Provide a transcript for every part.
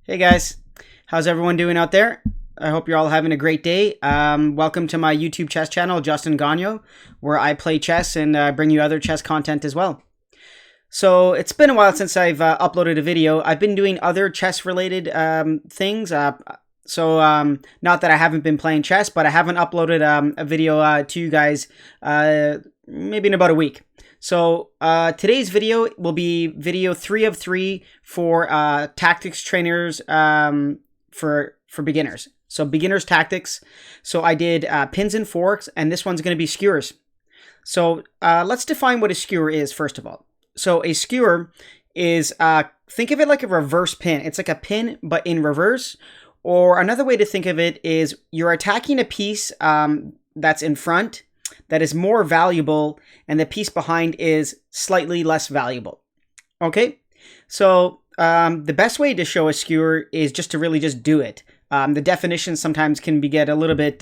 Hey guys, how's everyone doing out there? I hope you're all having a great day. Welcome to my YouTube chess channel, Justin Gagno, where I play chess and bring you other chess content as well. So it's been a while since I've uploaded a video. I've been doing other chess-related things. Not that I haven't been playing chess, but I haven't uploaded a video to you guys maybe in about a week. So today's video will be video 3 of 3 for tactics trainers for beginners. So beginners tactics. So I did pins and forks, and this one's going to be skewers. So let's define what a skewer is first of all. So a skewer is, think of it like a reverse pin. It's like a pin, but in reverse. Or another way to think of it is you're attacking a piece that's in front that is more valuable, and the piece behind is slightly less valuable. Okay? So the best way to show a skewer is just to really just do it. The definitions sometimes can get a little bit...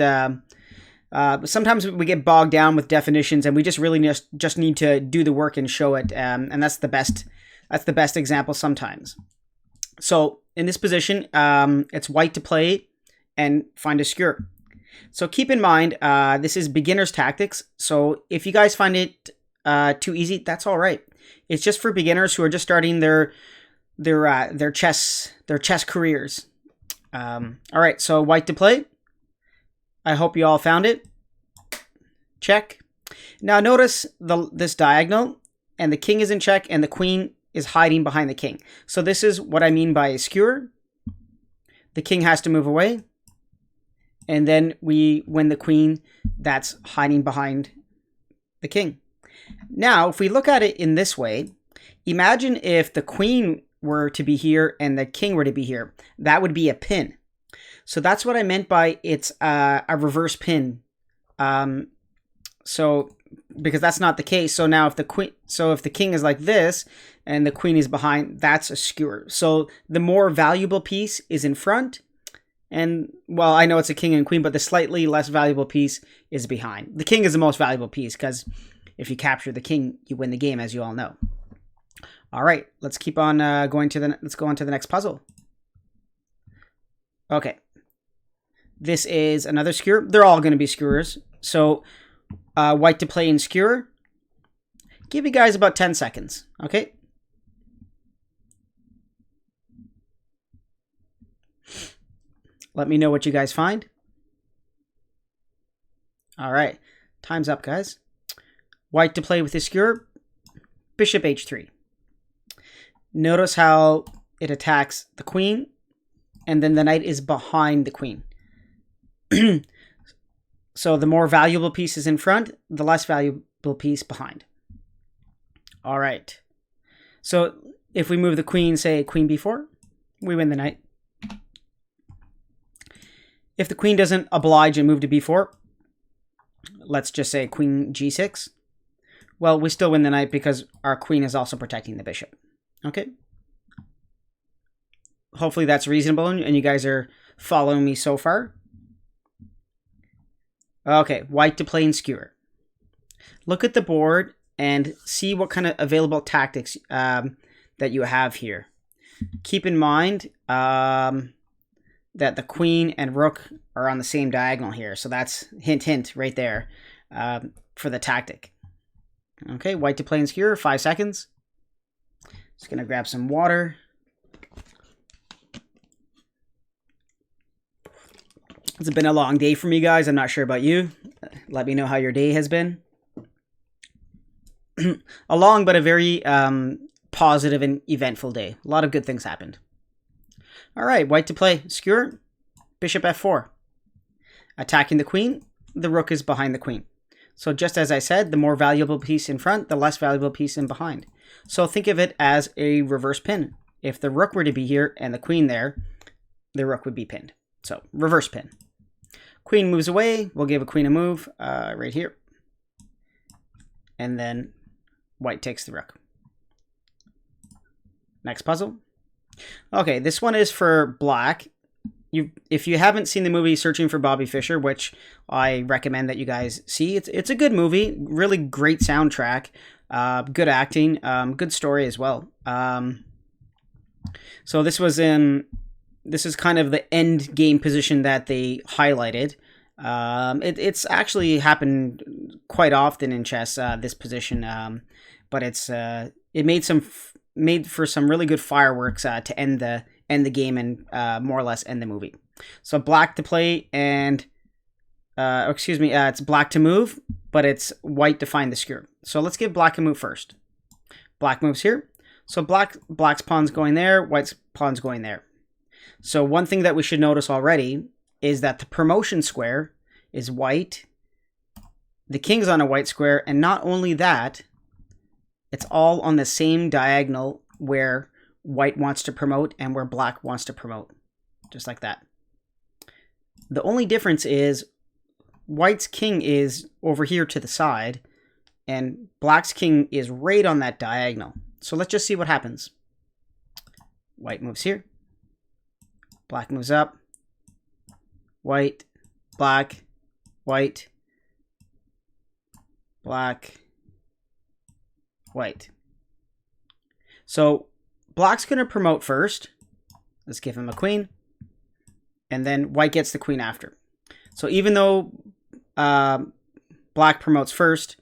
sometimes we get bogged down with definitions, and we just really just need to do the work and show it, and that's the best example sometimes. So in this position, it's white to play and find a skewer. So keep in mind, this is beginner's tactics. So if you guys find it too easy, that's all right. It's just for beginners who are just starting their chess careers. All right, so white to play. I hope you all found it. Check. Now notice this diagonal, and the king is in check, and the queen is hiding behind the king. So this is what I mean by a skewer. The king has to move away, and then we win the queen that's hiding behind the king. Now, if we look at it in this way, imagine if the queen were to be here and the king were to be here. That would be a pin. So that's what I meant by it's a reverse pin. Because that's not the case. So now if the king is like this and the queen is behind, that's a skewer. So the more valuable piece is in front, and well, I know it's a king and queen, but the slightly less valuable piece is behind. The king is the most valuable piece because if you capture the king, you win the game, as you all know. All right, let's keep on let's go on to the next puzzle. Okay. This is another skewer. They're all going to be skewers. So white to play in skewer. Give you guys about 10 seconds. Okay. Let me know what you guys find. All right. Time's up, guys. White to play with the skewer. Bishop h3. Notice how it attacks the queen, and then the knight is behind the queen. So the more valuable piece is in front, the less valuable piece behind. All right. So if we move the queen, say queen b4, we win the knight. If the queen doesn't oblige and move to b4, let's just say queen g6, well, we still win the knight because our queen is also protecting the bishop. Okay. Hopefully that's reasonable and you guys are following me so far. Okay, white to play in skewer. Look at the board and see what kind of available tactics that you have here. Keep in mind that the queen and rook are on the same diagonal here. So that's hint, hint right there for the tactic. Okay, white to play in skewer, 5 seconds. Just going to grab some water. It's been a long day for me, guys. I'm not sure about you. Let me know how your day has been. A long but a very positive and eventful day. A lot of good things happened. All right, white to play. Skewer. Bishop f4. Attacking the queen. The rook is behind the queen. So just as I said, the more valuable piece in front, the less valuable piece in behind. So think of it as a reverse pin. If the rook were to be here and the queen there, the rook would be pinned. So reverse pin. Queen moves away. We'll give a queen a move right here. And then white takes the rook. Next puzzle. Okay, this one is for black. If you haven't seen the movie Searching for Bobby Fischer, which I recommend that you guys see, it's a good movie. Really great soundtrack. Good acting. Good story as well. So this was in this is kind of the end game position that they highlighted. It's actually happened quite often in chess, this position, but it made for some really good fireworks to end the game and more or less end the movie. So black to play and it's black to move, but it's white to find the skewer. So let's give black a move first. Black moves here. So black's pawn's going there, white's pawn's going there. So one thing that we should notice already is that the promotion square is white. The king's on a white square, and not only that, it's all on the same diagonal where white wants to promote and where black wants to promote. Just like that. The only difference is white's king is over here to the side, and black's king is right on that diagonal. So let's just see what happens. White moves here. Black moves up. White, black, white, black, white. So black's going to promote first. Let's give him a queen. And then white gets the queen after. So even though black promotes first,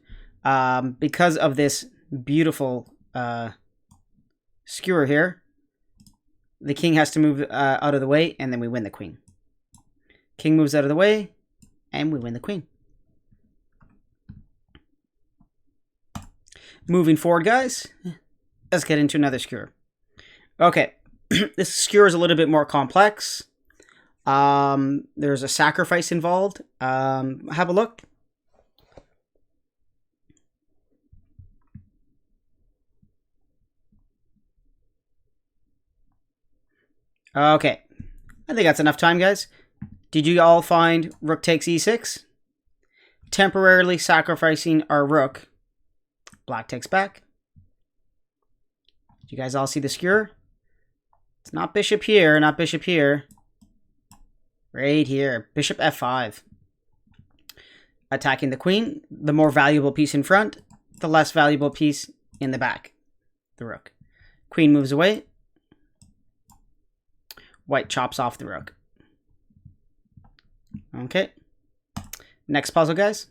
because of this beautiful skewer here, the king has to move out of the way, and then we win the queen. King moves out of the way, and we win the queen. Moving forward, guys, let's get into another skewer. Okay, this skewer is a little bit more complex. There's a sacrifice involved. Have a look. Okay, I think that's enough time, guys. Did you all find rook takes e6? Temporarily sacrificing our rook. Black takes back. Did you guys all see the skewer? It's not bishop here, not bishop here. Right here, bishop f5. Attacking the queen, the more valuable piece in front, the less valuable piece in the back, the rook. Queen moves away. White chops off the rook. Okay. Next puzzle, guys.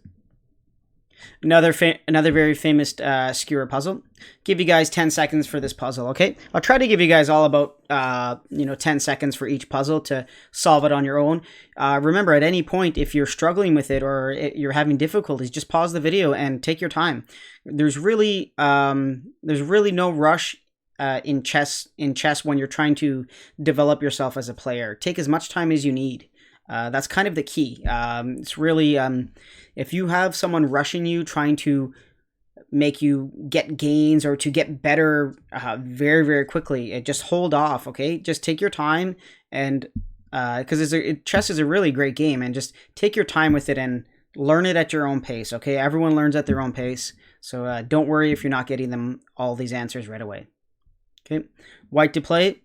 Another very famous skewer puzzle. Give you guys 10 seconds for this puzzle, okay? I'll try to give you guys all about 10 seconds for each puzzle to solve it on your own. Remember, at any point, if you're struggling with it or you're having difficulties, just pause the video and take your time. There's really no rush in chess when you're trying to develop yourself as a player. Take as much time as you need. That's kind of the key. It's really, if you have someone rushing you, trying to make you get gains or to get better very, very quickly, just hold off, okay? Just take your time, and because chess is a really great game, and just take your time with it and learn it at your own pace, okay? Everyone learns at their own pace, so don't worry if you're not getting all these answers right away. Okay, white to play.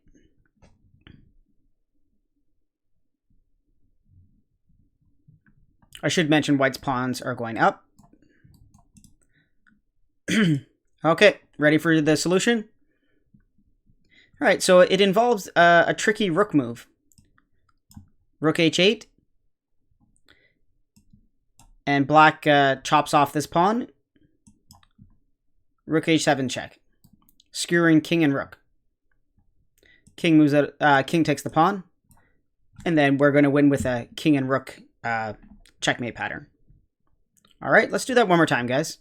I should mention white's pawns are going up. Okay, ready for the solution? All right, so it involves a tricky rook move. Rook h8. And black chops off this pawn. Rook h7 check. Skewering king and rook. King moves out. King takes the pawn. And then we're going to win with a king and rook checkmate pattern. All right, let's do that one more time, guys.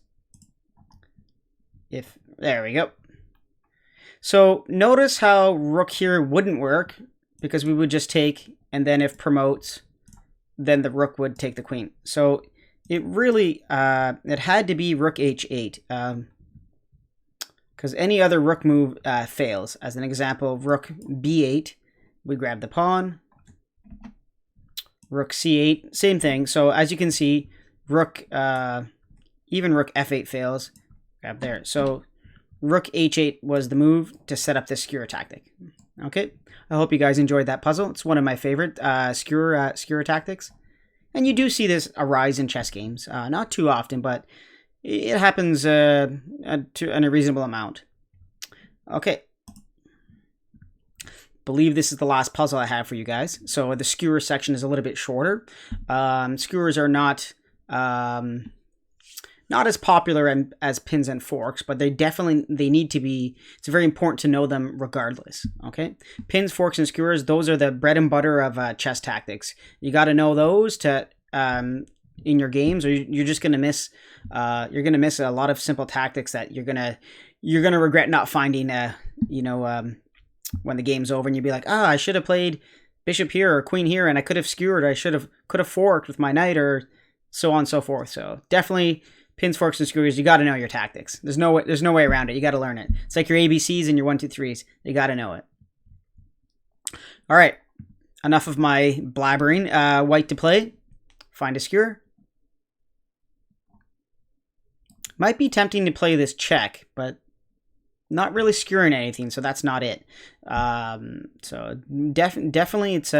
There we go. So notice how rook here wouldn't work because we would just take, and then if promotes, then the rook would take the queen. So it really, it had to be rook h8 because any other rook move fails. As an example, rook b8, we grab the pawn. Rook c8, same thing. So as you can see, rook, even rook f8 fails. Grab there. So rook h8 was the move to set up this skewer tactic. Okay, I hope you guys enjoyed that puzzle. It's one of my favorite skewer tactics. And you do see this arise in chess games. Not too often, but it happens in a reasonable amount. Okay. believe this is the last puzzle I have for you guys. So the skewer section is a little bit shorter. Skewers are not as popular as pins and forks, but they need to be. It's very important to know them regardless. Okay, pins, forks, and skewers, those are the bread and butter of chess tactics. You got to know those to in your games, or you're just gonna miss. You're gonna miss a lot of simple tactics that you're gonna regret not finding. When the game's over, and you'd be like, I should have played bishop here or queen here, and I could have skewered. I could have forked with my knight, or so on and so forth. So definitely pins, forks, and skewers. You got to know your tactics. There's no way around it. You got to learn it. It's like your ABCs and your 1, 2, 3s. You got to know it. All right, enough of my blabbering. White to play. Find a skewer. Might be tempting to play this check, but not really skewering anything, so that's not it. So definitely it's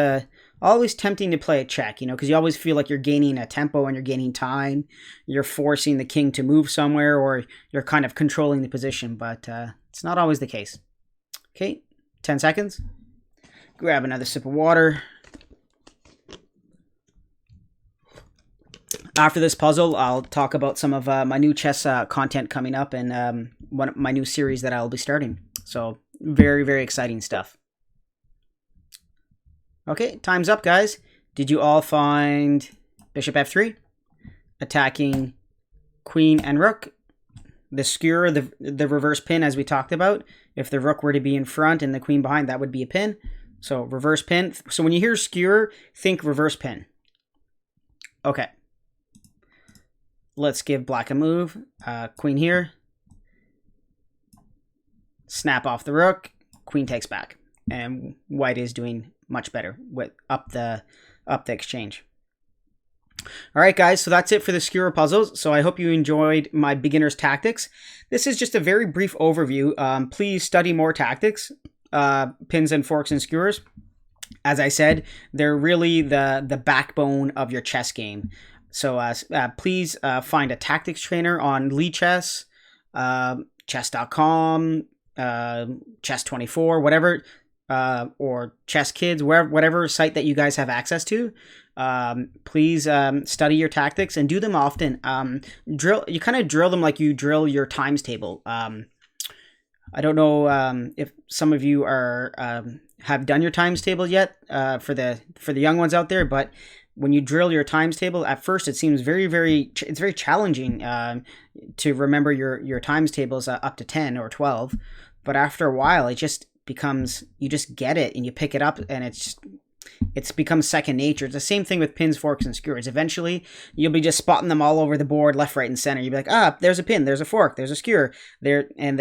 always tempting to play a check, because you always feel like you're gaining a tempo and you're gaining time. You're forcing the king to move somewhere, or you're kind of controlling the position, but it's not always the case. Okay, 10 seconds. Grab another sip of water. After this puzzle, I'll talk about some of my new chess content coming up, and one of my new series that I'll be starting. So very, very exciting stuff. Okay, time's up, guys. Did you all find bishop f3? Attacking queen and rook. The skewer, the reverse pin, as we talked about. If the rook were to be in front and the queen behind, that would be a pin. So reverse pin. So when you hear skewer, think reverse pin. Okay. Let's give black a move. Queen here. Snap off the rook. Queen takes back. And white is doing much better with up the exchange. All right, guys. So that's it for the skewer puzzles. So I hope you enjoyed my beginner's tactics. This is just a very brief overview. Please study more tactics. Pins and forks and skewers. As I said, they're really the backbone of your chess game. So please find a tactics trainer on Lichess, chess.com, chess24, whatever, or Chess Kids, whatever site that you guys have access to. Please study your tactics and do them often. You kind of drill them like you drill your times table. I don't know if some of you have done your times table yet for the young ones out there, but when you drill your times table, at first it seems it's very challenging to remember your times tables up to 10 or 12. But after a while, it just becomes, you just get it and you pick it up, and it's become second nature. It's the same thing with pins, forks, and skewers. Eventually, you'll be just spotting them all over the board, left, right, and center. You'll be like, there's a pin, there's a fork, there's a skewer there, and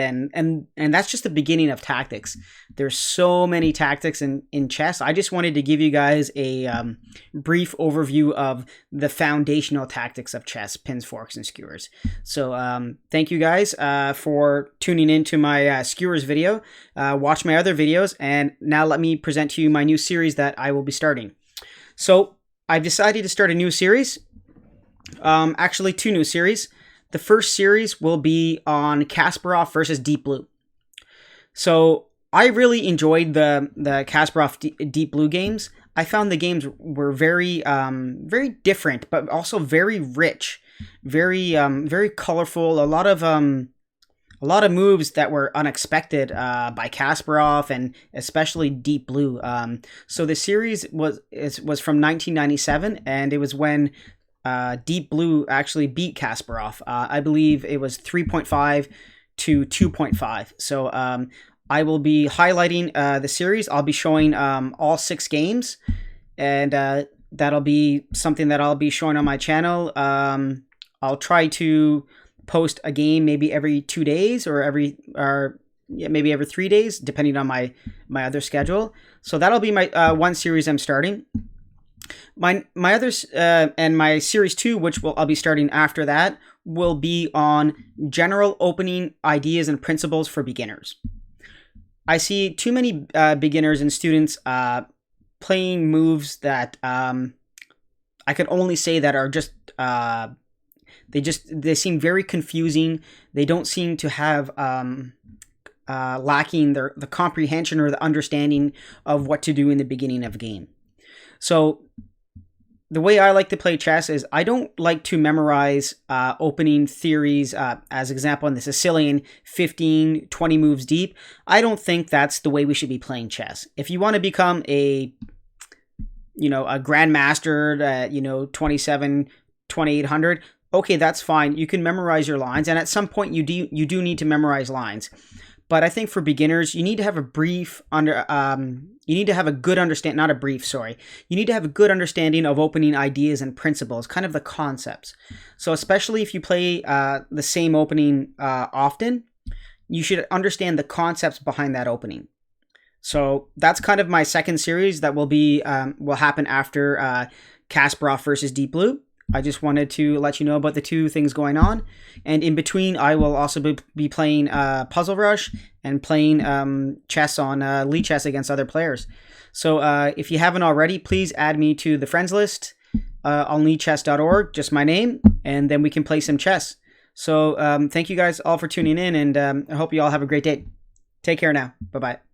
that's just the beginning of tactics. There's so many tactics in chess. I just wanted to give you guys a brief overview of the foundational tactics of chess: pins, forks, and skewers. So thank you guys for tuning into my skewers video. Watch my other videos, and now let me present to you my new series that I will be starting. So I've decided to start a new series. Actually, two new series. The first series will be on Kasparov versus Deep Blue. So I really enjoyed the Kasparov Deep Blue games. I found the games were very different, but also very rich, very colorful. A lot of moves that were unexpected by Kasparov, and especially Deep Blue. So the series was from 1997, and it was when Deep Blue actually beat Kasparov. I believe it was 3.5 to 2.5. So I will be highlighting the series. I'll be showing all 6 games, and that'll be something that I'll be showing on my channel. I'll try to post a game maybe every 2 days, or maybe every 3 days, depending on my other schedule. So that'll be my one series I'm starting. My others and my series 2, which I'll be starting after that, will be on general opening ideas and principles for beginners. I see too many beginners and students playing moves that I could only say that are just they seem very confusing. They don't seem to have lacking the comprehension or the understanding of what to do in the beginning of a game. So the way I like to play chess is I don't like to memorize opening theories. As example, in the Sicilian, 15, 20 moves deep. I don't think that's the way we should be playing chess. If you want to become a grandmaster at 27, 2800, okay, that's fine. You can memorize your lines, and at some point you do need to memorize lines. But I think for beginners, you need to have a brief you need to have a good understanding, not a brief, sorry. You need to have a good understanding of opening ideas and principles, kind of the concepts. So especially if you play the same opening often, you should understand the concepts behind that opening. So that's kind of my second series that will happen after Kasparov versus Deep Blue. I just wanted to let you know about the two things going on. And in between, I will also be playing Puzzle Rush and playing chess on Lichess against other players. So if you haven't already, please add me to the friends list on lichess.org, just my name, and then we can play some chess. So thank you guys all for tuning in, and I hope you all have a great day. Take care now. Bye-bye.